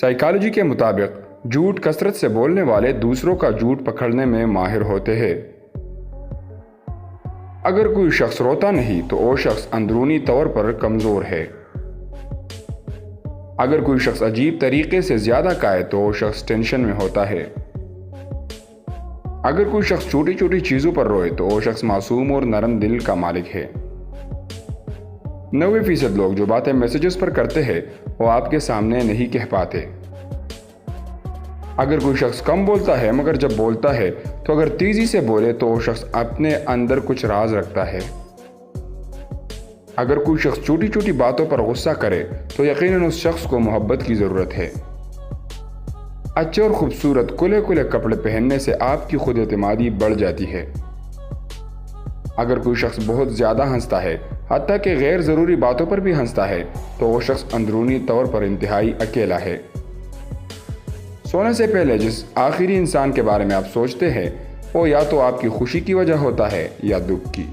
Psychology کے مطابق جھوٹ کثرت سے بولنے والے دوسروں کا جھوٹ پکڑنے میں ماہر ہوتے ہیں۔ اگر کوئی شخص روتا نہیں تو وہ شخص اندرونی طور پر کمزور ہے۔ اگر کوئی شخص عجیب طریقے سے زیادہ کہے تو وہ شخص ٹینشن میں ہوتا ہے۔ اگر کوئی شخص چھوٹی چھوٹی چیزوں پر روئے تو وہ شخص معصوم اور نرم دل کا مالک ہے۔ 90% لوگ جو باتیں میسیجز پر کرتے ہیں وہ آپ کے سامنے نہیں کہہ پاتے۔ اگر کوئی شخص کم بولتا ہے مگر جب بولتا ہے تو اگر تیزی سے بولے تو وہ شخص اپنے اندر کچھ راز رکھتا ہے۔ اگر کوئی شخص چھوٹی چھوٹی باتوں پر غصہ کرے تو یقیناً اس شخص کو محبت کی ضرورت ہے۔ اچھے اور خوبصورت کھلے کھلے کپڑے پہننے سے آپ کی خود اعتمادی بڑھ جاتی ہے۔ اگر کوئی شخص بہت زیادہ ہنستا ہے، حتیٰ کہ غیر ضروری باتوں پر بھی ہنستا ہے، تو وہ شخص اندرونی طور پر انتہائی اکیلا ہے۔ سونے سے پہلے جس آخری انسان کے بارے میں آپ سوچتے ہیں وہ یا تو آپ کی خوشی کی وجہ ہوتا ہے یا دکھ کی۔